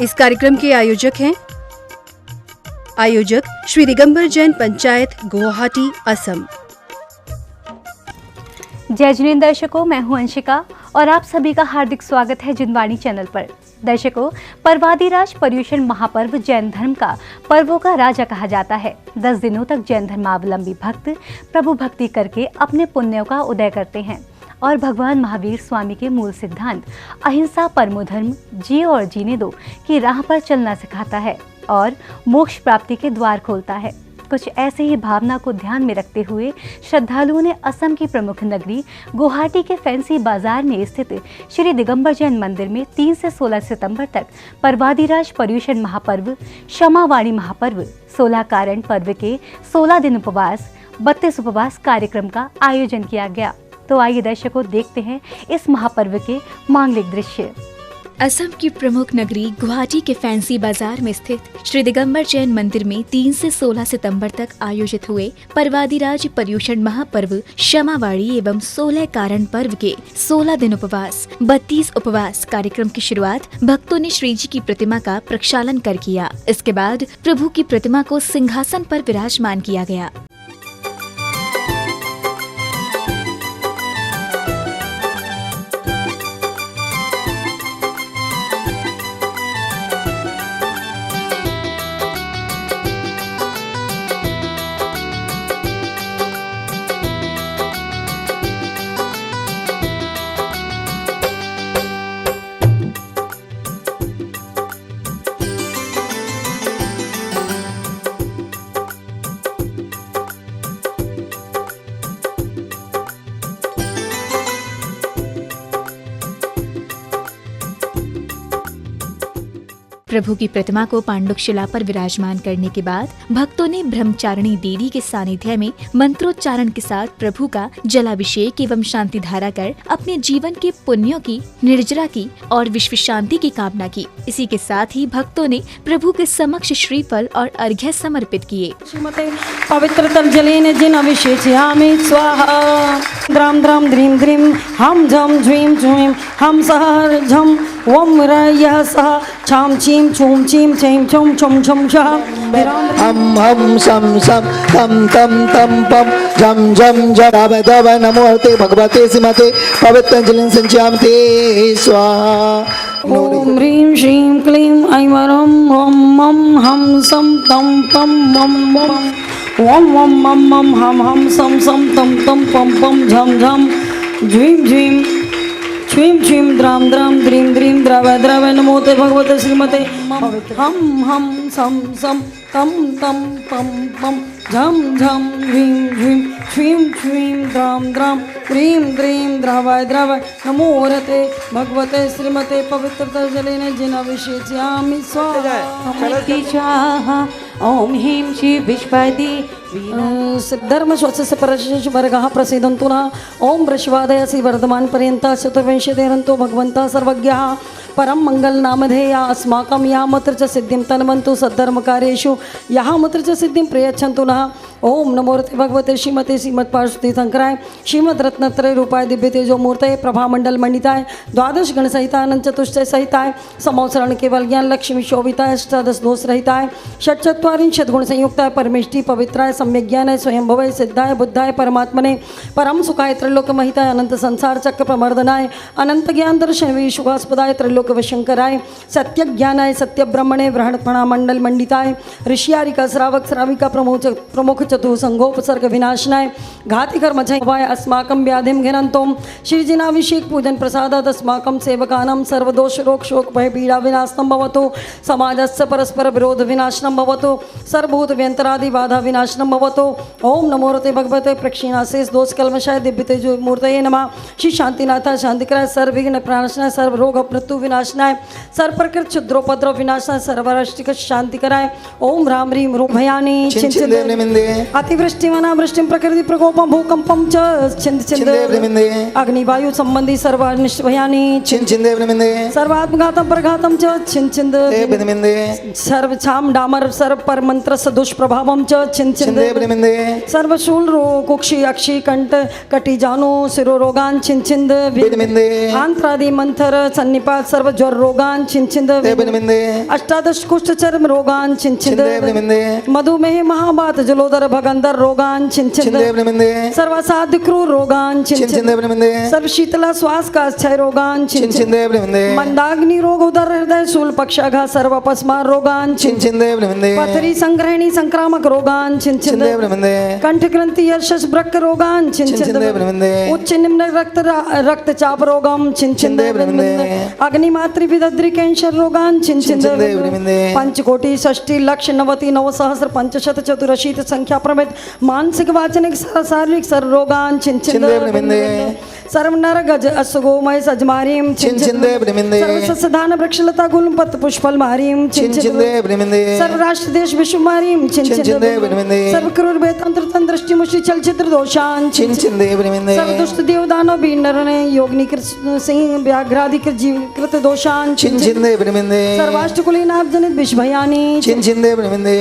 इस कार्यक्रम के आयोजक श्री दिगंबर जैन पंचायत, गुवाहाटी, असम। जय जिनेंद्र दर्शकों, मैं हूं अंशिका और आप सभी का हार्दिक स्वागत है जिनवाणी चैनल पर। दर्शकों, परवादिराज पर्युषण महापर्व जैन धर्म का पर्वों का राजा कहा जाता है। 10 दिनों तक जैन धर्मावलंबी भक्त प्रभु भक्ति करके अपने पुण्यों का उदय करते हैं और भगवान महावीर स्वामी के मूल सिद्धांत अहिंसा परमो धर्म, जियो और जीने दो की राह पर चलना सिखाता है और मोक्ष प्राप्ति के द्वार खोलता है। कुछ ऐसे ही भावना को ध्यान में रखते हुए श्रद्धालुओं ने असम की प्रमुख नगरी गुवाहाटी के फैंसी बाजार में स्थित श्री दिगंबर जैन मंदिर में 3 से 16 सितंबर तक परवादिराज पर्युषण महापर्व, क्षमावाणी महापर्व, 16 कारण पर्व के 16 दिन उपवास, 32 उपवास कार्यक्रम का आयोजन किया गया। तो आइए दर्शकों, देखते हैं इस महापर्व के मांगलिक दृश्य। असम की प्रमुख नगरी गुवाहाटी के फैंसी बाजार में स्थित श्री दिगंबर जैन मंदिर में 3 से 16 सितंबर तक आयोजित हुए परवादिराज पर्युषण महापर्व, क्षमावाणी एवं 16 कारण पर्व के 16 दिन उपवास, 32 उपवास कार्यक्रम की शुरुआत भक्तों ने श्री जी की प्रतिमा का प्रक्षालन कर किया। इसके बाद प्रभु की प्रतिमा को सिंहासन पर विराजमान किया गया। प्रभु की प्रतिमा को पांडुक शिला पर विराजमान करने के बाद भक्तों ने ब्रह्मचारिणी देवी के सानिध्य में मंत्रोच्चारण के साथ प्रभु का जलाभिषेक एवं शांति धारा कर अपने जीवन के पुण्यों की, निर्जरा की और विश्व शांति की कामना की। इसी के साथ ही भक्तों ने प्रभु के समक्ष श्रीफल और अर्घ्य समर्पित किए। श्रीमते पवित्र तल जलेन जिन अभिषेचयामि स्वाहा। द्राम द्राम द्रीम द्रीम हम झम झ्वीम झ्वीम हम सहर झम वम रयः सह छाम छीम छूम छीम छेम छुम छुम छुम शः हम हम सम सम तम तम तम पम झम झम जराव दव नमोते भगवते श्रीमते पवित्र जलेन संचयामि स्वाहा। ओम ह्रीं श्रीं क्लीं ऐं वरं ओम मम हम सम तम पम मम मम ओम वम मम मम हम सम सम तम तम पम पम झम झम झ्वीं झ्वीं छ्वीं छ्वीं द्राम द्राम द्रीं द्रीं द्रव द्रव नमोते भगवते श्रीमते हम सम सम तम तम पम पम झम झम ह्रीं ह्रीं छ्वीं छ्वीं द्राम द्राम द्रीं द्रीं द्रव द्रव नमोरते भगवते श्रीमते पवित्र जलेन जिन अभिषेचयामि स्वाहा। ओम ह्रीं श्री विश्वदी धर्म श्वस्य परशेष वर्गः प्रसीदन्तु नः। ओम वृषवादयसि वर्धमान पर्यन्ता चतुर्विंशतिरन्तो भगवन्तः सर्वज्ञः परम मंगल नामधेया अस्माकं यामत्र च सिद्धिं तन्वन्तु सद्धर्मकार्येषु यामत्र च सिद्धिं प्रयच्छन्तु नः। ओम नमोरते भगवते श्रीमते श्रीमद्पार्वती शंकराय श्रीमद रत्नत्रय रूपाय दिव्य तेजो मूर्तये प्रभामंडल मंडिताय द्वादश गण सहिताय अनंत चतुष्टय सहिताय समवसरण केवल ज्ञान लक्ष्मी शोभिताय अष्टादश दोष रहिताय षट्चत्वारिंशत् गुण संयुक्ताय परमेष्टि पवित्राय सम्यक ज्ञानाय स्वयंभवाय सिद्धाय बुद्धाय परमात्मने परम सुखाय त्रैलोक महिताय अनंत संसार चक्र प्रमर्दनाय अनंत ज्ञान दर्शन विशुभास्पदाय त्रैलोक वशंकराय सत्य ज्ञानाय सत्य ब्रह्मणे बृहत्पणा मंडल मंडिताय ऋषियारिका श्रावक श्राविका प्रमुख चतुः संघोपसर्ग विनाशनाय घाति कर्मचय अस्माकं व्याधिं घ्नन्तों श्रीजिनाभिषेक पूजन प्रसादात् अस्माकं सेवकानां सर्वदोष रोग शोक भय पीड़ा विनाशनं भवतु। समाजस्य परस्पर विरोध विनाशनं भवतु। सर्वभूत व्यंतरादि बाधा विनाशनं भवतु। ओम नमोरते भगवते प्रक्षिणाशेष दोष कल्मषाय दिव्य तेजो मूर्तये नमः। श्री शांतिनाथाय शांतिकराय सर्वविघ्न प्रणाशनाय सर्व रोग मृत्यु विनाशनाय सर्व प्रकृत क्षुद्रोपद्रव विनाशनाय सर्वराष्ट्रिक शांतिकराय। ओम राम ह्रीं रूम भयानी अतिवृष्टिमनावृष्टिं प्रकृति प्रकोपं भूकंपं च छिंद छिंदे ब्रह्मिंदे अग्निवायु संबंधी सर्वानिष्ट भयानि छिंदे ब्रह्मिंदे सर्वात्मघातं प्रघातं च छिंद ब्रह्मिंदे सर्व छाम डामर सर्व पर मंत्र दुष्प्रभावं च छिंद ब्रह्मिंदे सर्वशूल रोग कुक्षी अक्षी कंठ कटी जानो शिरो रोगान छिंद ब्रह्मिंदे आंत्रादि मंथर सन्निपात सर्व ज्वर रोगान छिंद ब्रह्मिंदे अष्टादश कुष्ठ चर्म रोगान छिंद ब्रह्मिंदे मधुमेह महाबात जलोदर भगंदर रोगान छिंद ब्रह्मिंदे सर्वसाध्य क्रूर रोगान छिंद ब्रह्मिंदे सर्व शीतला श्वास का क्षय रोगान छिंद ब्रह्मिंदे मंदाग्नि रोग उदर हृदय शूल पक्षाघात सर्व अपस्मार रोगान छिंद ब्रह्मिंदे पथरी संग्रहणी संक्रामक रोगान छिंद ब्रह्मिंदे कंठ ग्रंथि यशस ब्रक रोगान छिंद ब्रह्मिंदे उच्च निम्न रक्तचाप रोगम छिंद ब्रह्मिंदे अग्निमात्री विदद्री कैंसर रोगान छिंद ब्रह्मिंदे पंचकोटि षष्टि लक्ष नवति नवसहस्र पंचशत चतुरशीत संख्या प्रमित मानसिक वाचनिक शारीरिक सर्व रोगान छिंद ब्रह्मिंदे सर्व नर गज असगोमय सजमारीम छिंद ब्रह्मिंदे सर्व सस्यधान वृक्षलता गुलम पत्र पुष्पल मारीम छिंद ब्रह्मिंदे सर्व राष्ट्र देश विश्व मारीम छिंद ब्रह्मिंदे सर्व क्रूर बेतंत्र तंत्र दृष्टि मुष्टि चलचित्र दोषान छिंद ब्रह्मिंदे सर्व दुष्ट देव दानव बीन नरने योगनी कृत सिंह व्याघ्रादि कृत जीव कृत दोषान छिंद ब्रह्मिंदे सर्वाष्टकुलीन आप जनित विष भयानी छिंद ब्रह्मिंदे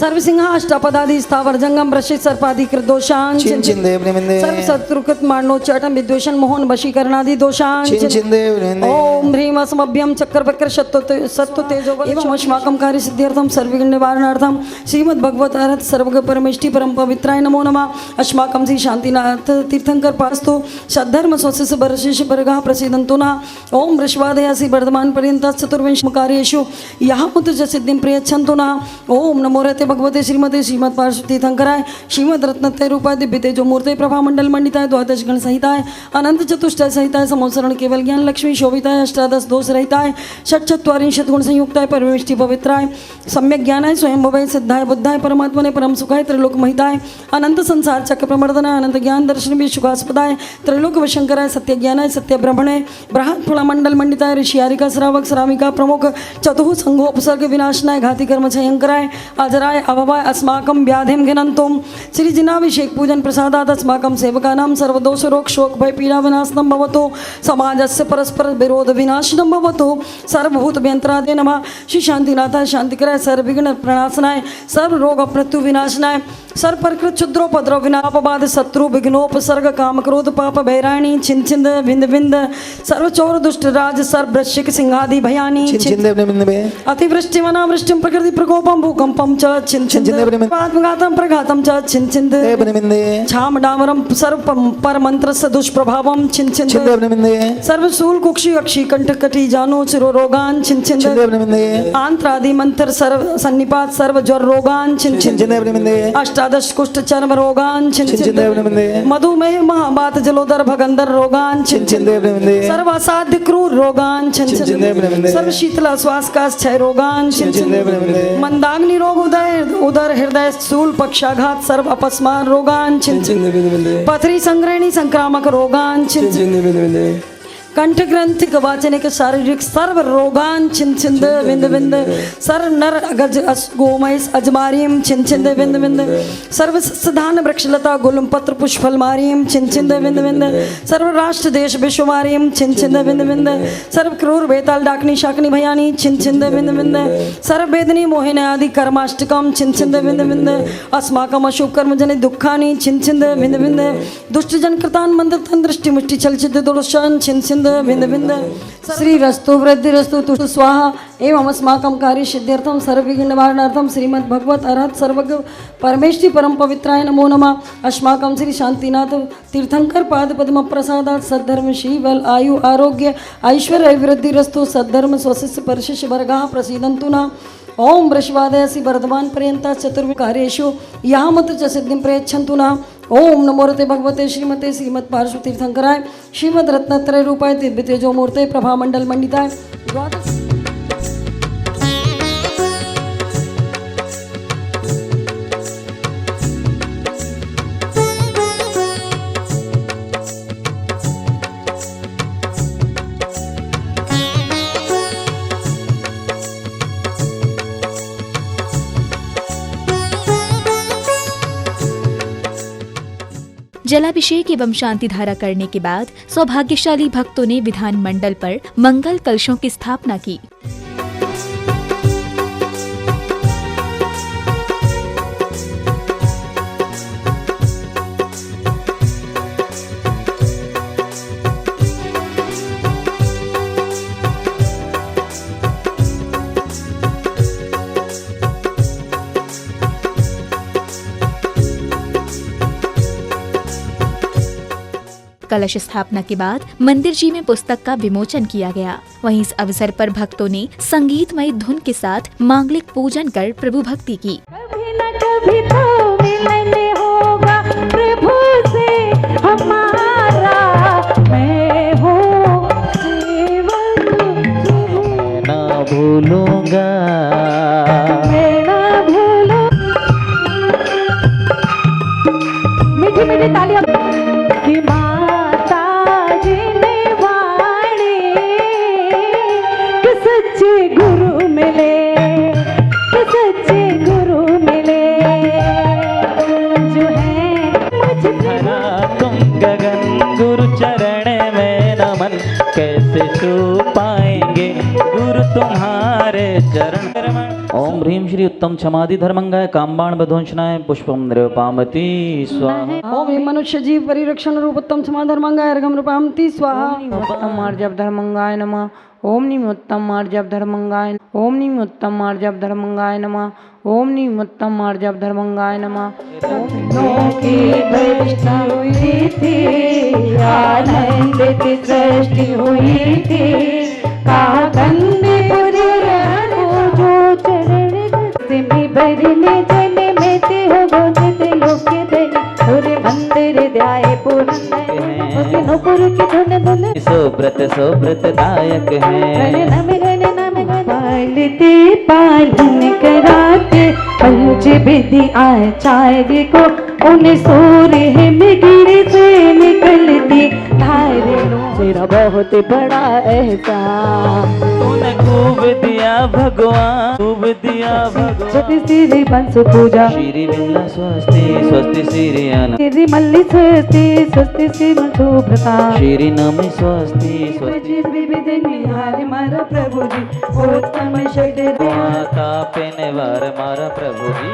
सर्व सिंह अष्टापदादि स्थावर जंगम वृश्चिक सर्पादि कृत दोषान छिंद ब्रह्मिंदे सर्व शत्रुकृत मारणो चटम विद्वेषण मोहन वशीकरणादि दोषान छिंद ब्रह्मिंदे ओम ह्रीम असमभ्यम चक्र वक्र सत्व तेजो एवं अस्माकं कार्य सिद्ध्यर्थम सर्वविघ्न निवारणार्थम श्रीमद् भगवत अर्थ सर्वग परमेष्टि परम पवित्राय नमो नमः अस्माकं श्री शांतिनाथ तीर्थंकर पास्तु सद्धर्म स्वस्य बरशिष बरगः प्रसीदन्तु नः ओम वृषवादयासि वर्धमान पर्यंत चतुर्विंश कार्येषु यः मुत च सिद्धिं प्रयच्छन्तु नः ओम नमो रते भगवते श्रीमते श्रीमद् पार्श्व तीर्थंकराय श्रीमद् रत्नत्रय रूपाय दिव्य तेजो मूर्ते प्रभा मंडल मंडिताय द्वादश गण सहिताय अनंत चतुष्टय सहिताय समोसरण केवल ज्ञान लक्ष्मी शोभिताय अष्टादश दोष रहिताय षट्चत्वारिंशत् गुण संयुक्ताय परमेष्टि पवित्राय सम्यक ज्ञानाय स्वयं भवाय सिद्धाय बुद्धाय परमात्मने परम सुखाय त्रिलोक महिताय अनंत संसार चक्र प्रमर्दनाय अनंत ज्ञान दर्शन भी सुखास्पदाय त्रिलोक वशंकराय सत्य ज्ञानाय सत्य ब्रह्मणे बृहत् फल मंडल मंडिताय ऋषियारिका श्रावक श्राविका प्रमुख चतुः संघोपसर्ग विनाशनाय घाति कर्म क्षयंकराय अजराय अभवाय अस्माकं व्याधिम घिनन्तुम श्री जिनाभिषेक पूजन प्रसादात् अस्माकं सेवकानां सर्वदोष रोग शोक भय पीड़ा विनाशनं भवतु समाजस्य परस्पर विरोध विनाशनं भवतु सर्वभूत व्यंतरादे नमः श्री शांतिनाथाय शांतिकराय सर्वविघ्न प्रणाशनाय सर्व रोग मृत्यु विनाशनाय सर्व प्रकृत क्षुद्रोपद्रव विनापवाद शत्रु विघ्नोपसर्ग काम क्रोध पाप भैराणी छिंद विंद विंद सर्व चोर दुष्ट राज सर्व वृश्चिक सिंहादि भयानी छिंद ब्रह्मिंदे अतिवृष्टि वनावृष्टिं प्रकृति प्रकोपं भूकंपं च छिंद आत्मघातं प्रघातं च छिंद ब्रह्मिंदे छाम डामरम सर्व पर मंत्रस्य दुष्प्रभावं छिंद ब्रह्मिंदे सर्व शूल कुक्षी अक्षी कंठ कटी जानो चिरो रोगान छिंद ब्रह्मिंदे आंत्रादि मंत्र सर्व सन्निपात सर्व ज्वर रोगान छिंद ब्रह्मिंदे अष्टादश कुष्ठ चर्म रोगान छिंद ब्रह्मिंदे मधुमेह महाबात जलोदर भगंदर रोगान छिंद ब्रह्मिंदे सर्व असाध्य क्रूर रोगान छिंद ब्रह्मिंदे सर्व शीतला श्वास का क्षय रोगान छिंद ब्रह्मिंदे मंदाग्नि रोग उदर हृदय स्थूल पक्षाघात सर्व अपस्मार रोगान छिंद पथरी संग्रहणी संक्रामक रोगान छिंद कंठ ग्रंथि वाचनिक शारीरिक सर्व रोगान छिंद विंद विंद सर्व नर गज गोमय अजमारीम छिंद विंद विंद सर्व सधान वृक्षलता गुलम पत्र पुष्पल मारीम छिंद विंद विंद सर्व राष्ट्र देश विश्व मारीम छिंद विंद विंद सर्व क्रूर बेताल डाकनी शाकनी भयानी छिंद विंद विंद सर्व वेदनी मोहिनी आदि कर्माष्टकम छिंद विंद विंद अस्माकम अशुभ कर्म जनित दुखानी छिंद विंद विंद दुष्ट जन कृतान मंत्र दृष्टि मुष्टि चलचित्र दोषान छिंद भिन्न भिन्न श्री रस्तु वृद्धि रस्तु तुष्टु स्वाहा एवं अस्माकं कार्य सिद्ध्यर्थम सर्वविघ्न निवारणार्थम श्रीमद् भगवत अर्हत सर्वज्ञ परमेष्टि परम पवित्राय नमो नमः अस्माकं श्री शांतिनाथ तीर्थंकर पाद पद्म प्रसादात सद्धर्म शीबल आयु आरोग्य ऐश्वर्य वृद्धि रस्तु सद्धर्म स्वशिष्य परशिष्य वर्गाः प्रसीदन्तु न ओम वृषवादयसि वर्धमान पर्यंत चतुर्विध कार्येषु यहाँ मत च सिद्धिं प्रयच्छन्तु नः ओम नमो रते भगवते श्रीमते श्रीमद् पार्श्व तीर्थंकराय श्रीमद् रत्नत्रय रूपाय दिव्य तेजो मूर्ते प्रभा मंडल मंडिताय द्वादश जलाभिषेक एवं शांति धारा करने के बाद सौभाग्यशाली भक्तों ने विधान मंडल पर मंगल कलशों की स्थापना की। कलश स्थापना के बाद मंदिर जी में पुस्तक का विमोचन किया गया। वहीं इस अवसर पर भक्तों ने संगीतमय धुन के साथ मांगलिक पूजन कर प्रभु भक्ति की। कभी न कभी तो मिलन होगा प्रभु से हमारा, मैं हूँ सेवक ना भूलूंगा, मैं ना भूलूं। मीठी मीठी तालियां कि माता जी ने वाणी कि सच्चे गुरु मिले, कि सच्चे गुरु मिले जो है मुझ धरा तुम गगन गुरु चरण में नमन, कैसे छू पाएंगे गुरु तुम्हारे चरण। ओम ह्रीं श्री उत्तम क्षमादि धर्मंगाय कामबाण बध्वंसनाय पुष्पम नृपामति स्वाहा। ओम ह्रीं मनुष्य जीव परिरक्षण रूपोत्तम क्षमा धर्मांगाय अर्घम रूपामति स्वाहा। उत्तम मार्जव धर्मंगाय नमः। ओम नीम उत्तम मार्जव धर्मंगाय, ओम नीम उत्तम मार्जव धर्मंगाय नमः। ओम नीम उत्तम मार्जव धर्मंगाय नमः। की दृष्टि हुई थी, आनंदित सृष्टि हुई थी, काकंदपुर जो चरण से भरने जन में ते हो गोजित लोक धन, और मंदिर ध्याए पुरंदर नूपुर की धुन धुन सोब्रत दायक है। पालते पालन कराते पंच विधि आचार्य को, उन सूर्य में गिर से निकलती धारे तेरा बहुत बड़ा एहसान। तूने खूब दिया भगवान, खूब दिया भगवान। सती श्री बंसु पूजा श्री विमला स्वस्ति स्वस्ति श्री अन श्री मल्ली स्वस्ति स्वस्ति श्री बंसु प्रताप श्री नमि स्वस्ति स्वस्ति विविध निहार मारा प्रभु जी, उत्तम षड माता पेने वार मारा प्रभु जी।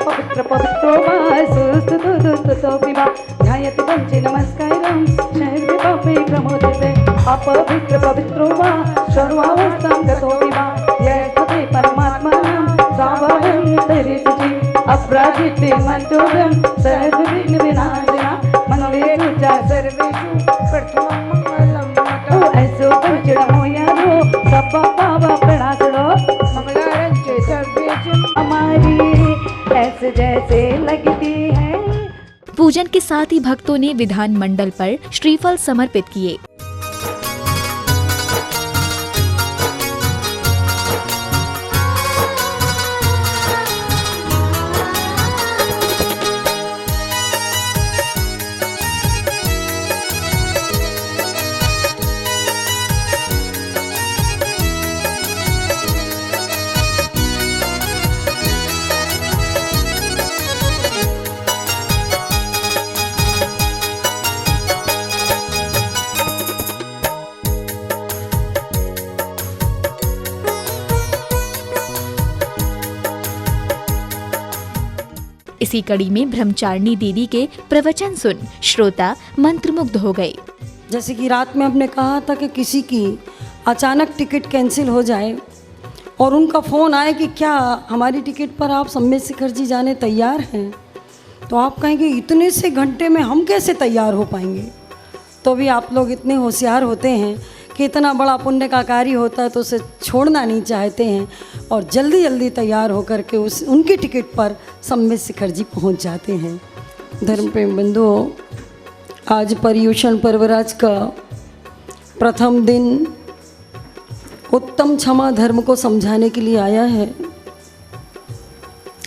पवित्र पवित्रो वासुस्तुतो पिबा ध्यायति पंचे नमस्कारं शैर्वे पापे प्रमोदते। अपवित्र पवित्रो वा सर्वावस्थां गतो पिबा ध्येयते परमात्मानं सावयं तरिति अपराजिते मंतोरं सर्वविघ्न विनाशना मंगलेषु सर्वेषु प्रथमं मंगलम्। ऐसो पंचड़ा हो यारो सब पावा प्रणासड़ो मंगलारंचे सर्वेषु हमारी ऐसे जैसे लगती है। पूजन के साथ ही भक्तों ने विधान मंडल पर श्रीफल समर्पित किए। इसी कड़ी में ब्रह्मचारिणी दीदी के प्रवचन सुन श्रोता मंत्रमुग्ध हो गए। जैसे कि रात में हमने कहा था कि किसी की अचानक टिकट कैंसिल हो जाए और उनका फ़ोन आए कि क्या हमारी टिकट पर आप सम्मेद शिखर जी जाने तैयार हैं, तो आप कहेंगे इतने से घंटे में हम कैसे तैयार हो पाएंगे। तो भी आप लोग इतने होशियार होते हैं कि इतना बड़ा पुण्य का कार्य होता है तो उसे छोड़ना नहीं चाहते हैं और जल्दी जल्दी तैयार होकर के उनकी टिकट पर सम्मेद शिखर जी पहुंच जाते हैं। धर्म प्रेम बंधुओं, आज पर्युषण पर्वराज का प्रथम दिन उत्तम क्षमा धर्म को समझाने के लिए आया है।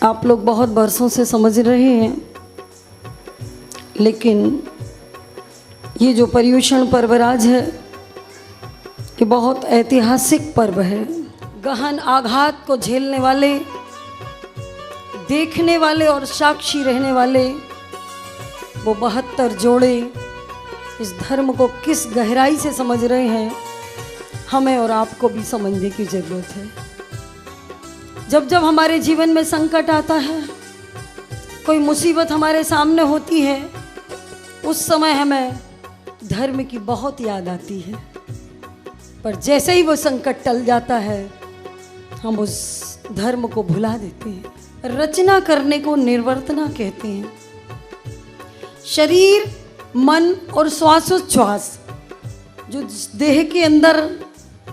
आप लोग बहुत बरसों से समझ रहे हैं, लेकिन ये जो पर्युषण पर्वराज है कि बहुत ऐतिहासिक पर्व है। गहन आघात को झेलने वाले, देखने वाले और साक्षी रहने वाले वो 72 जोड़े इस धर्म को किस गहराई से समझ रहे हैं, हमें और आपको भी समझने की जरूरत है। जब जब हमारे जीवन में संकट आता है, कोई मुसीबत हमारे सामने होती है, उस समय हमें धर्म की बहुत याद आती है। पर जैसे ही वो संकट टल जाता है, हम उस धर्म को भुला देते हैं। रचना करने को निर्वर्तना कहते हैं। शरीर, मन और श्वासोच्छ्वास जो देह के अंदर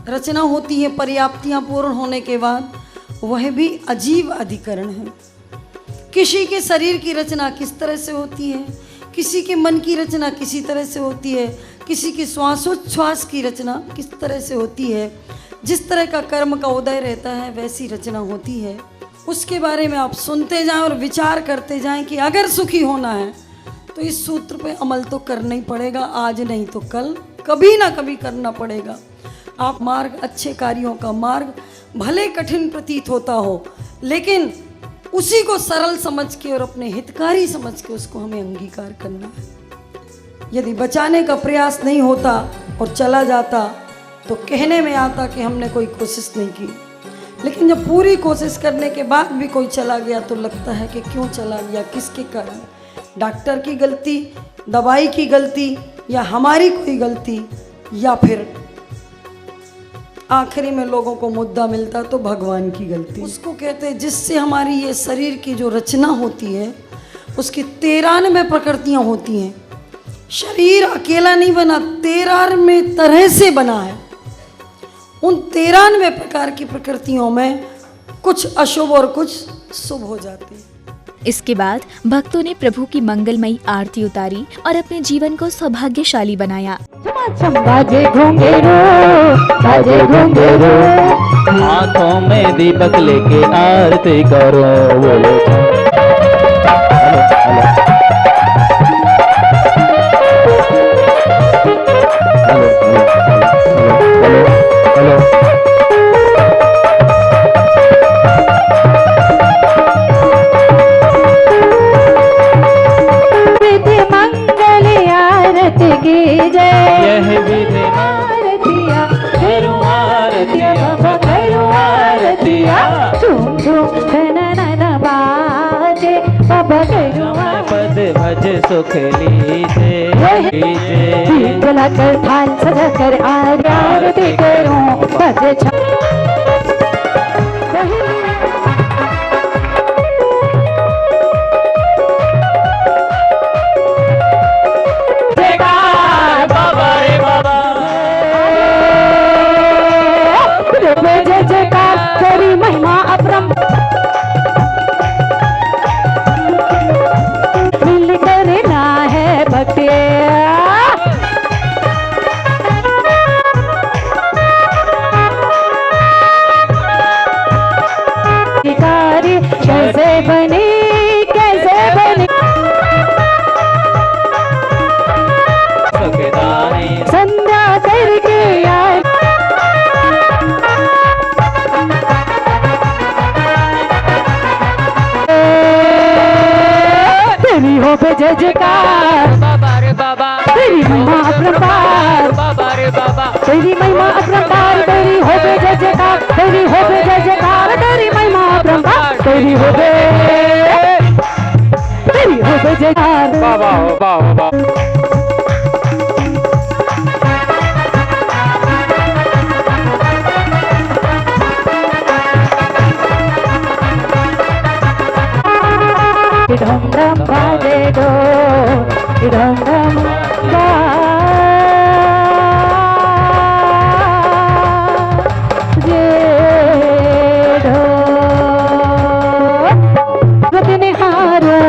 रचना होती है पर्याप्तियां पूर्ण होने के बाद, वह भी अजीब अधिकरण है। किसी के शरीर की रचना किस तरह से होती है, किसी के मन की रचना किसी तरह से होती है, किसी की श्वासोच्छ्वास की रचना किस तरह से होती है। जिस तरह का कर्म का उदय रहता है वैसी रचना होती है। उसके बारे में आप सुनते जाएं और विचार करते जाएं कि अगर सुखी होना है तो इस सूत्र पे अमल तो करना ही पड़ेगा, आज नहीं तो कल, कभी ना कभी करना पड़ेगा। आप मार्ग, अच्छे कार्यों का मार्ग भले कठिन प्रतीत होता हो, लेकिन उसी को सरल समझ के और अपने हितकारी समझ के उसको हमें अंगीकार करना है। यदि बचाने का प्रयास नहीं होता और चला जाता तो कहने में आता कि हमने कोई कोशिश नहीं की, लेकिन जब पूरी कोशिश करने के बाद भी कोई चला गया तो लगता है कि क्यों चला गया, किसके कारण, डॉक्टर की गलती, दवाई की गलती, या हमारी कोई गलती, या फिर आखिरी में लोगों को मुद्दा मिलता तो भगवान की गलती। उसको कहते हैं जिससे हमारी ये शरीर की जो रचना होती है उसकी 93 प्रकृतियाँ होती हैं। शरीर अकेला नहीं बना, 93 तरह से बना है। उन 93 प्रकार की प्रकृतियों में कुछ अशुभ और कुछ शुभ हो जाते हैं। इसके बाद भक्तों ने प्रभु की मंगलमयी आरती उतारी और अपने जीवन को सौभाग्यशाली बनाया। बाजे घुंघरू, बाजे घुंघरू, हाथों में दीपक लेके आरती करो, बोलो विधि मंगल आरती की जय, यह विधि आरतिया करो आरतिया, करो आरतिया, झूम झूम धनन बाजे, बाबा करो पद भज सुख लीजे, दीप लगाकर थाल सजा कर आरती करूं, भज बाबा रे बाबा, जय जयकार तेरी महिमा अपरम, मिल करना है भक्ति, भिखारी कैसे बनी, कैसे बनी, सुखदाई संध्या करके आई, तेरी हो पे जय जयकार, बाबा रे बाबा, तेरी महिमा अपरंपार, बाबा रे बाबा, तेरी महिमा अपरंपार, तेरी हो पे जय जयकार, तेरी हो पे जय जयकार, तेरी महिमा अपरंपार, तेरी हो पे जय जयकार, बाबा हो बाबा, ढम ढम बाजे दो, ढम ढम बाजे दो, सूरत निहारो,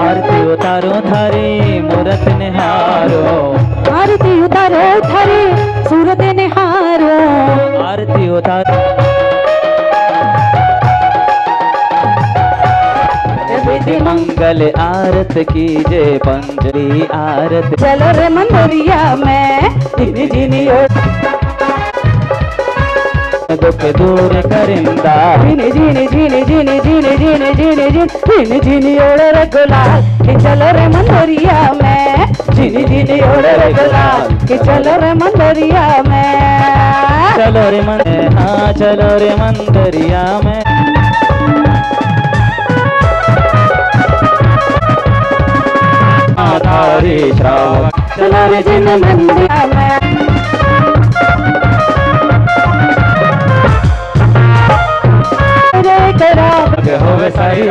आरती उतारो थारी मूरत निहारो, आरती उतारो थारी सूरत निहारो, आरती उतारो विधि मंगल आरत कीजे, पंजरी आरत चलो रे मंदिरिया में जिनी जिनी दुख दूर करिंदा, जिनी जिनी जिनी जिनी जिनी जिनी जिनी जिनी जिनी जिनी ओड़ रे गुलाल, चलो रे मंदिरिया में झीली ओढ़े रे गुलाल कि चलो रे मंदरिया में। चलो रे हाँ चलो रे मंदरिया में। आधारी श्रावण चलो रे जिन मंदिरा में। रे करा होवे सारी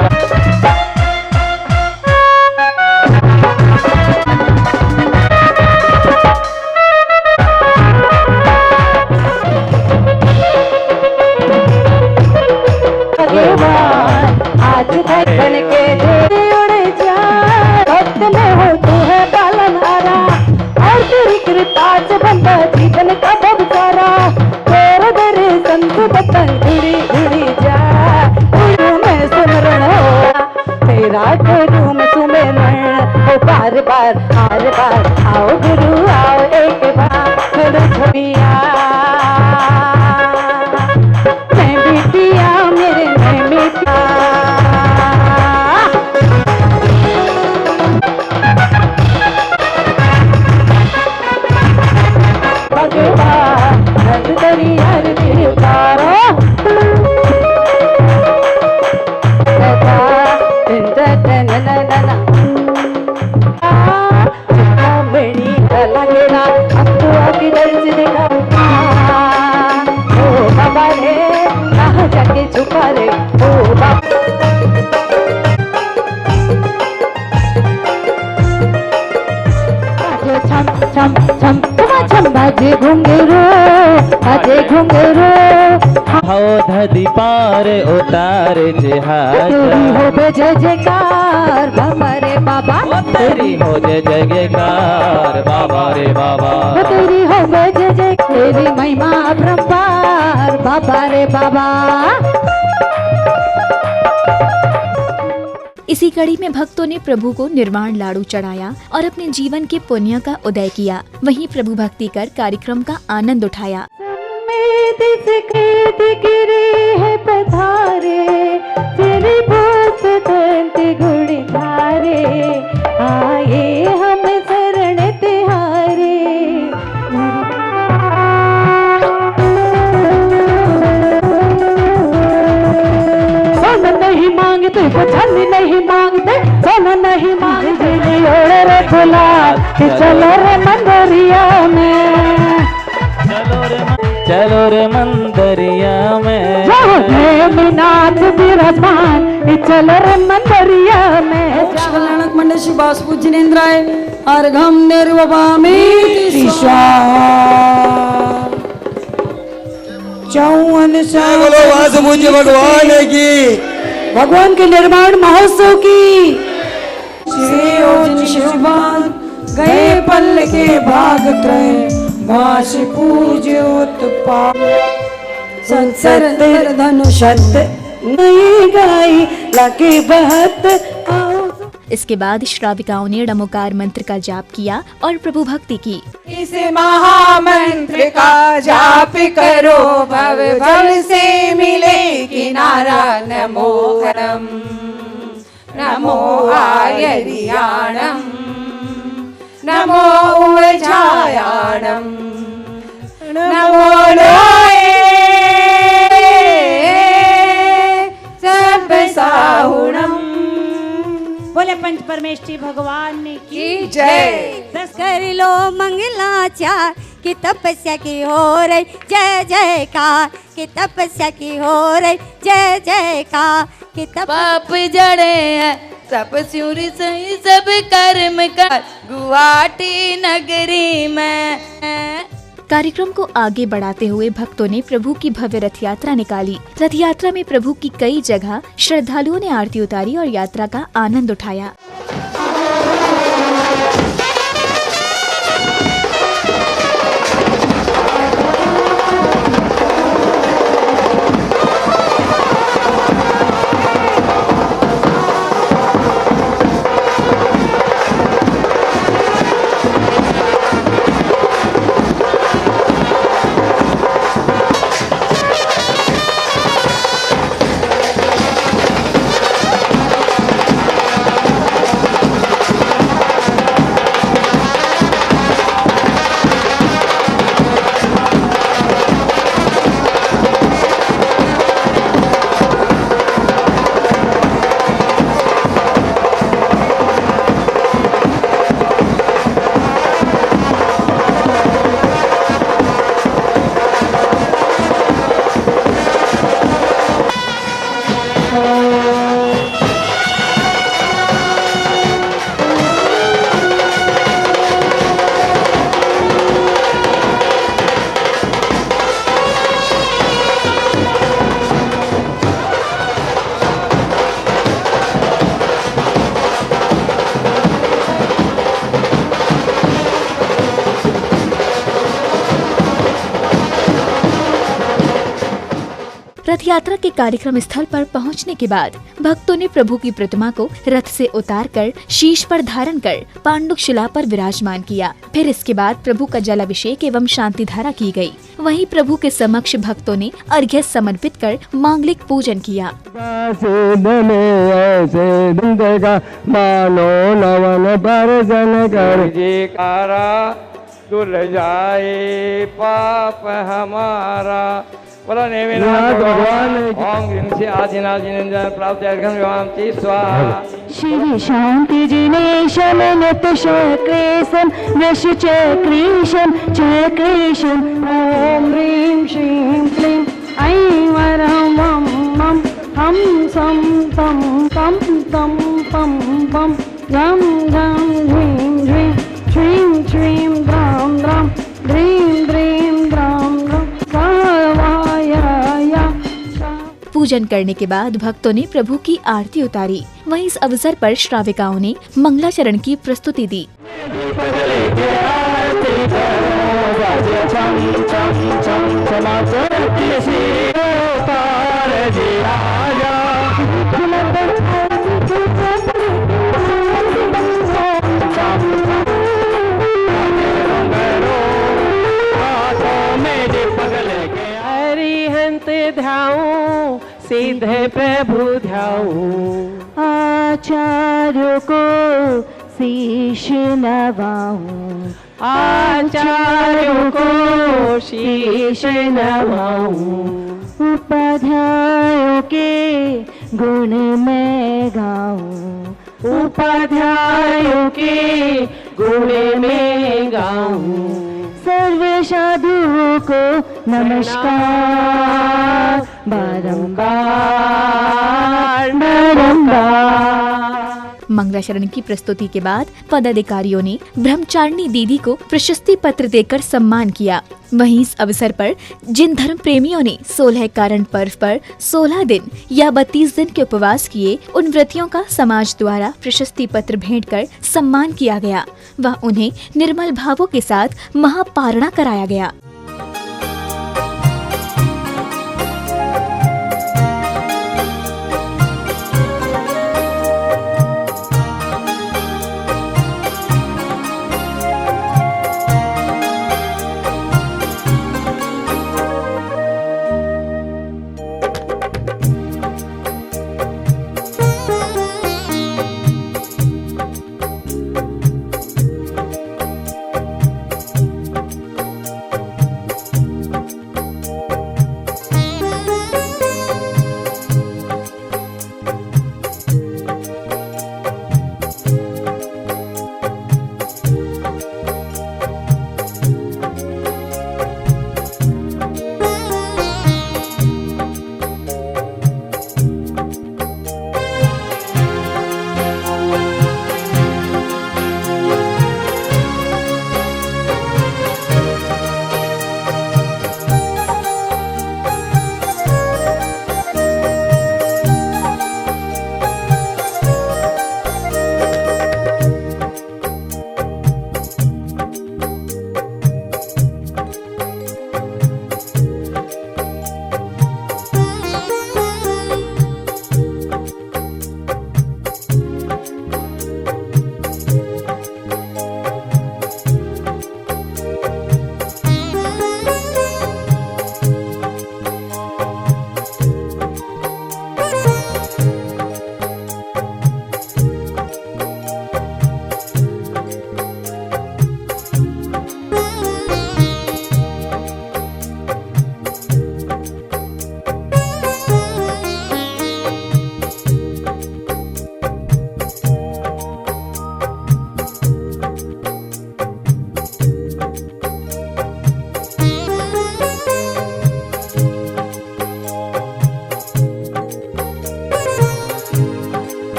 आज धड़कन के दे उड़ जा, भक्त में हो तू है पालनहारा, और तेरी कृपा से बंदा जीवन का बबसारा। तेरे दर्शन से बतन उड़ी उड़ी जा, गुरु में सुमरण हो तेरा, गुरु में सुमरण हो बार बार हर बार। आओ गुरु आओ एक बार फिर छोड़िया, मैं बिटिया मेरे मैं बेटिया। भगवान नद दरिया रे उतारो, लगेगा अब तो आगे दर्ज दिखा। ओ बाबा रे कहाँ जाके छुपा रे, ओ बाबा। छम छम छम छम बाजे घुंघरू, बाजे घुंघरू। हो धदी पार उतार जहाज, तेरी हो बे जय जयकार बाबा रे बाबा, तेरी हो जय जयकार बाबा रे बाबा। तेरी हो बे जय जय, तेरी महिमा अपरंपार बाबा रे बाबा। इसी कड़ी में भक्तों ने प्रभु को निर्वाण लाड़ू चढ़ाया और अपने जीवन के पुण्य का उदय किया। वहीं प्रभु भक्ति कर कार्यक्रम का आनंद उठाया। गिरी है पधारे, तेरी भूत दंत गुण धारे, आए हम शरण तिहारे। सोना नहीं मांगते चांदी नहीं मांगते, सोना नहीं मांगते ओढ़े रे गुलाल कि चलो रे मंदरिया में। चलो रे मंदरिया में। मीनाथ विराजमान चलो रे मंदरिया में। कल्याणक मंडल श्री बासपू जिनेन्द्राय अर्घम निर्वपामि चौवन पूज्य भगवान की, भगवान के निर्माण महोत्सव की शिवबान गए पल के भाग त्रय, मास पूज्य उत्पाद संसर धनुषत नई गाई लगे बहत। इसके बाद श्राविकाओं ने डमोकार मंत्र का जाप किया और प्रभु भक्ति की। इस महामंत्र का जाप करो, भव भव से मिले किनारा। नमो हरम नमो आयरियाणम, नमो उवझायाणम, नमो लोए सब साहुणम। बोले पंच परमेष्ठी भगवान की जय। दस कर लो मंगलाचार की तपस्या की हो रही जय जयकार, की तपस्या की हो रही जय जयकार। की पाप जड़े हैं सब सूर सही सब कर्म कर, गुवाहाटी नगरी में। कार्यक्रम को आगे बढ़ाते हुए भक्तों ने प्रभु की भव्य रथ यात्रा निकाली। रथ यात्रा में प्रभु की कई जगह श्रद्धालुओं ने आरती उतारी और यात्रा का आनंद उठाया। रथ यात्रा के कार्यक्रम स्थल पर पहुंचने के बाद भक्तों ने प्रभु की प्रतिमा को रथ से उतारकर शीश पर धारण कर पांडुक शिला पर विराजमान किया। फिर इसके बाद प्रभु का जलाभिषेक एवं शांति धारा की गई। वहीं प्रभु के समक्ष भक्तों ने अर्घ्य समर्पित कर मांगलिक पूजन किया। मानो नवन बरसन कर जयकारा, धुल जाए पाप हमारा। भगवान ओम से आदिनाथ जिनेन्द्र प्राप्त स्वाहा। शिव शांति जिनेशम नत शक्रेशम वृष चक्रेशम चक्रेशम। ओम ह्रीं श्रीं क्लीं ऐं वरं वं मं हम सं तं पं तं पं पं गं गं ह्रीं ह्रीं श्रीं श्रीं द्रां द्रां ह्रीं ह्रीं द्रां द्रां। पूजन करने के बाद भक्तों ने प्रभु की आरती उतारी। वहीं इस अवसर पर श्राविकाओं ने मंगलाचरण की प्रस्तुति दी। ध्याऊं सीधे प्रभु ध्याऊं, आचार्यों को शीश नवाऊं, आचार्यों को शीश नवाऊं। उपाध्यायों के गुण में गाऊं, उपाध्यायों के गुण में गाऊं। सर्व साधुओं को नमस्कार बारंबार बारंबार। मंगलाचरण की प्रस्तुति के बाद पदाधिकारियों ने ब्रह्मचारिणी दीदी को प्रशस्ति पत्र देकर सम्मान किया। वहीं इस अवसर पर जिन धर्म प्रेमियों ने 16 कारण पर्व पर 16 दिन या 32 दिन के उपवास किए, उन व्रतियों का समाज द्वारा प्रशस्ति पत्र भेंट कर सम्मान किया गया। वह उन्हें निर्मल भावों के साथ महापारणा कराया गया।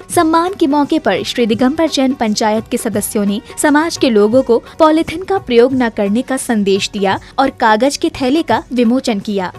सम्मान के मौके पर श्री दिगंबर जैन पंचायत के सदस्यों ने समाज के लोगों को पॉलीथिन का प्रयोग न करने का संदेश दिया और कागज के थैले का विमोचन किया।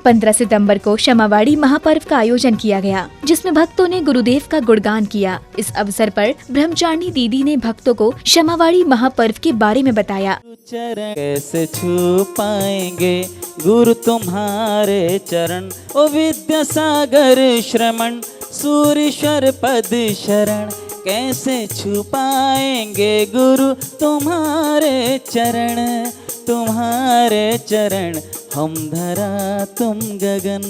15 सितंबर को क्षमावाड़ी महापर्व का आयोजन किया गया, जिसमें भक्तों ने गुरुदेव का गुणगान किया। इस अवसर पर ब्रह्मचारिणी दीदी ने भक्तों को क्षमावाड़ी महापर्व के बारे में बताया। चरण कैसे छू पाएंगे गुरु तुम्हारे चरण, ओ विद्यासागर श्रमण सूरीश्वर पद शरण, कैसे छू पाएंगे गुरु तुम्हारे चरण, तुम्हारे चरण हम धरा तुम गगन,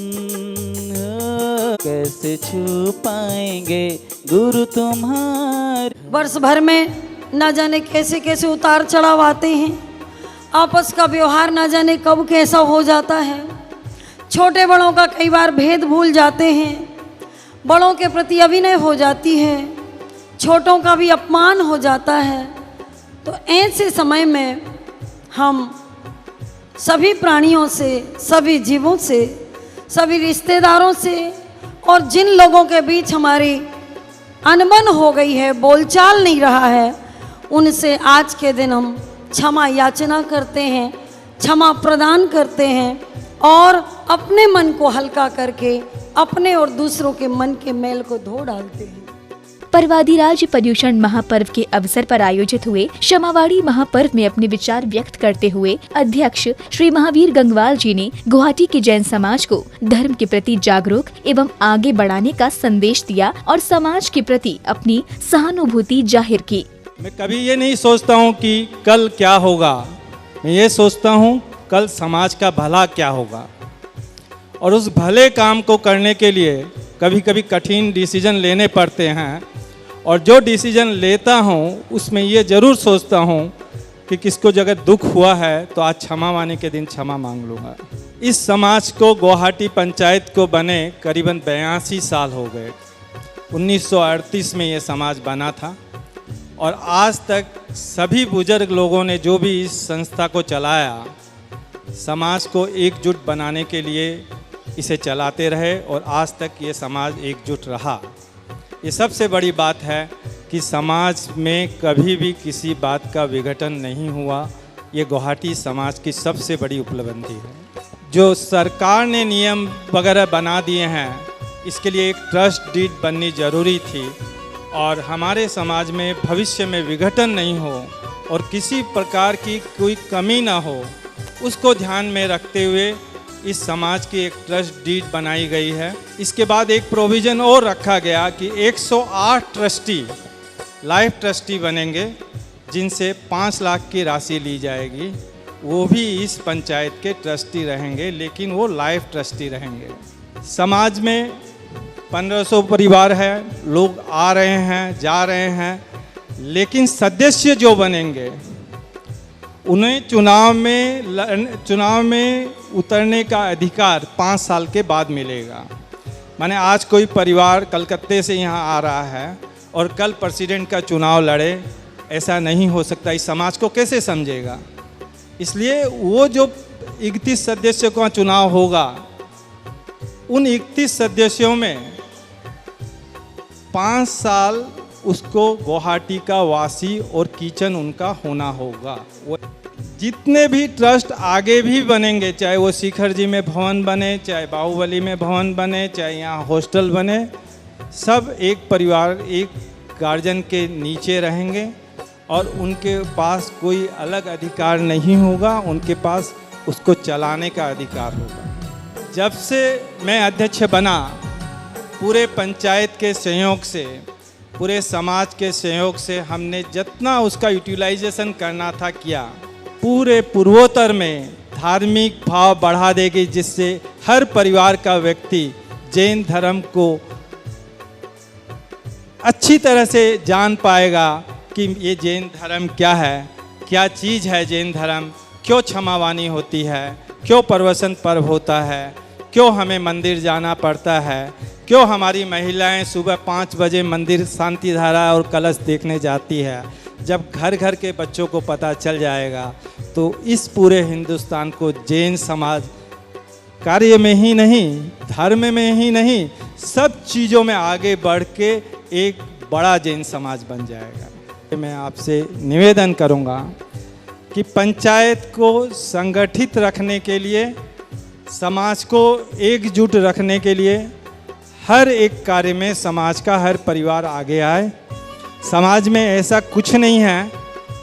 कैसे छू पाएंगे गुरु तुम्हारे। वर्ष भर में न जाने कैसे कैसे उतार चढ़ाव आते हैं, आपस का व्यवहार न जाने कब कैसा हो जाता है, छोटे बड़ों का कई बार भेद भूल जाते हैं, बड़ों के प्रति अभिनय हो जाती है, छोटों का भी अपमान हो जाता है। तो ऐसे समय में हम सभी प्राणियों से, सभी जीवों से, सभी रिश्तेदारों से और जिन लोगों के बीच हमारी अनबन हो गई है, बोलचाल नहीं रहा है, उनसे आज के दिन हम क्षमा याचना करते हैं, क्षमा प्रदान करते हैं और अपने मन को हल्का करके अपने और दूसरों के मन के मैल को धो डालते हैं। परवादीराज पर्यूषण महापर्व के अवसर पर आयोजित हुए क्षमावाड़ी महापर्व में अपने विचार व्यक्त करते हुए अध्यक्ष श्री महावीर गंगवाल जी ने गुवाहाटी के जैन समाज को धर्म के प्रति जागरूक एवं आगे बढ़ाने का संदेश दिया और समाज के प्रति अपनी सहानुभूति जाहिर की। मैं कभी ये नहीं सोचता हूँ कि कल क्या होगा, मैं ये सोचता हूँ कल समाज का भला क्या होगा, और उस भले काम को करने के लिए कभी कभी कठिन डिसीजन लेने पड़ते हैं, और जो डिसीजन लेता हूँ उसमें ये ज़रूर सोचता हूँ कि किसको जगह दुख हुआ है तो आज क्षमा माने के दिन क्षमा मांग लूँगा। इस समाज को गुवाहाटी पंचायत को बने करीबन 82 साल हो गए। 1938 में ये समाज बना था और आज तक सभी बुजुर्ग लोगों ने जो भी इस संस्था को चलाया, समाज को एकजुट बनाने के लिए इसे चलाते रहे और आज तक ये समाज एकजुट रहा। ये सबसे बड़ी बात है कि समाज में कभी भी किसी बात का विघटन नहीं हुआ। ये गुवाहाटी समाज की सबसे बड़ी उपलब्धि है। जो सरकार ने नियम वगैरह बना दिए हैं, इसके लिए एक ट्रस्ट डीड बननी ज़रूरी थी और हमारे समाज में भविष्य में विघटन नहीं हो और किसी प्रकार की कोई कमी ना हो, उसको ध्यान में रखते हुए इस समाज की एक ट्रस्ट डीड बनाई गई है। इसके बाद एक प्रोविज़न और रखा गया कि 108 ट्रस्टी लाइफ ट्रस्टी बनेंगे, जिनसे 5 लाख की राशि ली जाएगी। वो भी इस पंचायत के ट्रस्टी रहेंगे, लेकिन वो लाइफ ट्रस्टी रहेंगे। समाज में 1500 परिवार है, लोग आ रहे हैं, जा रहे हैं, लेकिन सदस्य जो बनेंगे उन्हें चुनाव में उतरने का अधिकार 5 साल के बाद मिलेगा। माने आज कोई परिवार कलकत्ते से यहाँ आ रहा है और कल प्रेसिडेंट का चुनाव लड़े, ऐसा नहीं हो सकता। इस समाज को कैसे समझेगा? इसलिए वो जो 31 सदस्यों का चुनाव होगा, उन 31 सदस्यों में 5 साल उसको गुवाहाटी का वासी और किचन उनका होना होगा। वो जितने भी ट्रस्ट आगे भी बनेंगे, चाहे वो शिखर जी में भवन बने, चाहे बाहुबली में भवन बने, चाहे यहाँ हॉस्टल बने, सब एक परिवार, एक गार्जियन के नीचे रहेंगे और उनके पास कोई अलग अधिकार नहीं होगा, उनके पास उसको चलाने का अधिकार होगा। जब से मैं अध्यक्ष बना, पूरे पंचायत के सहयोग से, पूरे समाज के सहयोग से हमने जितना उसका यूटिलाइजेशन करना था किया। पूरे पूर्वोत्तर में धार्मिक भाव बढ़ा देगी, जिससे हर परिवार का व्यक्ति जैन धर्म को अच्छी तरह से जान पाएगा कि ये जैन धर्म क्या है, क्या चीज़ है जैन धर्म, क्यों क्षमावानी होती है, क्यों प्रवचन पर्व होता है, क्यों हमें मंदिर जाना पड़ता है, क्यों हमारी महिलाएं सुबह 5 बजे मंदिर शांति धारा और कलश देखने जाती है। जब घर घर के बच्चों को पता चल जाएगा तो इस पूरे हिंदुस्तान को जैन समाज कार्य में ही नहीं, धर्म में ही नहीं, सब चीज़ों में आगे बढ़ के एक बड़ा जैन समाज बन जाएगा। मैं आपसे निवेदन करूंगा कि पंचायत को संगठित रखने के लिए, समाज को एकजुट रखने के लिए हर एक कार्य में समाज का हर परिवार आगे आए। समाज में ऐसा कुछ नहीं है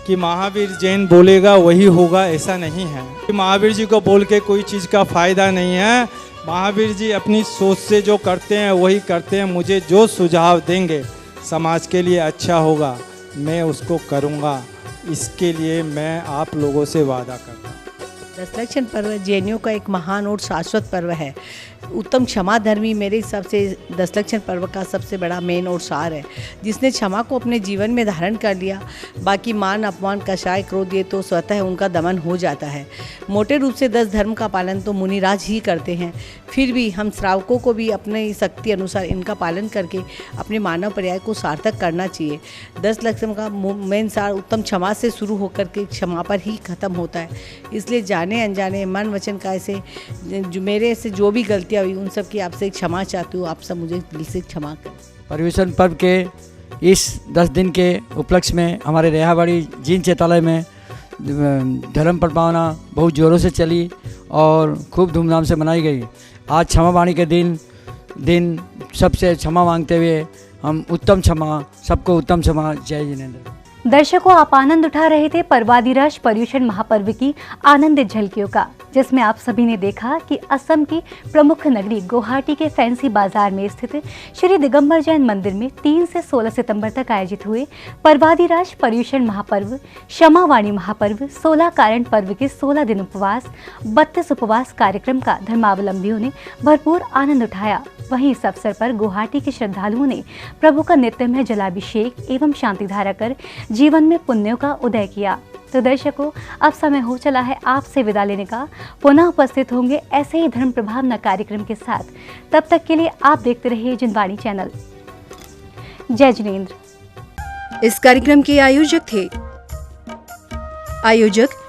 कि महावीर जैन बोलेगा वही होगा, ऐसा नहीं है। महावीर जी को बोल के कोई चीज़ का फ़ायदा नहीं है। महावीर जी अपनी सोच से जो करते हैं वही करते हैं। मुझे जो सुझाव देंगे समाज के लिए अच्छा होगा, मैं उसको करूँगा। इसके लिए मैं आप लोगों से वादा करता हूँ। दशलक्षण पर्व जैनियों का एक महान और शाश्वत पर्व है। उत्तम क्षमा धर्मी मेरे हिसाब से दशलक्षण पर्व का सबसे बड़ा मेन और सार है। जिसने क्षमा को अपने जीवन में धारण कर लिया, बाकी मान अपमान कषाय क्रोध ये तो स्वतः उनका दमन हो जाता है। मोटे रूप से 10 धर्म का पालन तो मुनिराज ही करते हैं, फिर भी हम श्रावकों को भी अपनी शक्ति अनुसार इनका पालन करके अपने मानव पर्याय को सार्थक करना चाहिए। 10 लक्षण का मेन सार उत्तम क्षमा से शुरू होकर के क्षमा पर ही खत्म होता है। इसलिए जाने अनजाने मन वचन का ऐसे जो मेरे से जो भी गलतियाँ हुई उन सब की आपसे क्षमा चाहती हूँ। आप सब मुझे दिल से क्षमा करें। पर्यूषण पर्व के इस 10 दिन के उपलक्ष्य में हमारे रेहाबाड़ी जैन चैतालय में धर्म प्रभावना बहुत ज़ोरों से चली और खूब धूमधाम से मनाई गई। आज क्षमा वाणी के दिन सबसे क्षमा मांगते हुए हम उत्तम क्षमा, सबको उत्तम क्षमा। जय जिनेंद्र। दर्शकों, आप आनंद उठा रहे थे परवादिराज पर्यूषण महापर्व की आनंदित झलकियों का, जिसमें आप सभी ने देखा कि असम की प्रमुख नगरी गुवाहाटी के फैंसी बाजार में स्थित श्री दिगंबर जैन मंदिर में 3 से 16 सितंबर तक आयोजित हुए परवादिराज पर्यूषण महापर्व, क्षमावाणी महापर्व, 16 कारण पर्व के 16 दिन उपवास, 32 उपवास कार्यक्रम का धर्मावलंबियों ने भरपूर आनंद उठाया। वहीं इस अवसर पर गुवाहाटी के श्रद्धालुओं ने प्रभु का नित्यमय जलाभिषेक एवं शांति धारा कर जीवन में पुण्यों का उदय किया। तो दर्शकों, अब समय हो चला है आपसे विदा लेने का। पुनः उपस्थित होंगे ऐसे ही धर्म प्रभावना कार्यक्रम के साथ। तब तक के लिए आप देखते रहिए जिनवाणी चैनल। जय जिनेंद्र। इस कार्यक्रम के आयोजक थे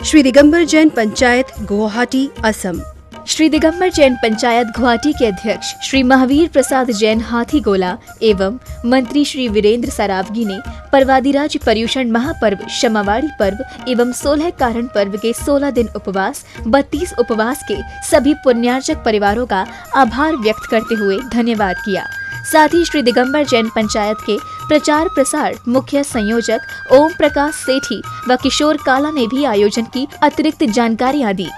श्री दिगंबर जैन पंचायत गुवाहाटी असम। श्री दिगंबर जैन पंचायत गुवाहाटी के अध्यक्ष श्री महावीर प्रसाद जैन हाथीगोला एवं मंत्री श्री वीरेंद्र सरावगी ने परवादिराज पर्यूषण महापर्व, क्षमावाणी पर्व एवं 16 कारण पर्व के 16 दिन उपवास, 32 उपवास के सभी पुण्यार्जक परिवारों का आभार व्यक्त करते हुए धन्यवाद किया। साथ ही श्री दिगंबर जैन पंचायत के प्रचार प्रसार मुख्य संयोजक ओम प्रकाश सेठी व किशोर काला ने भी आयोजन की अतिरिक्त जानकारियां दी।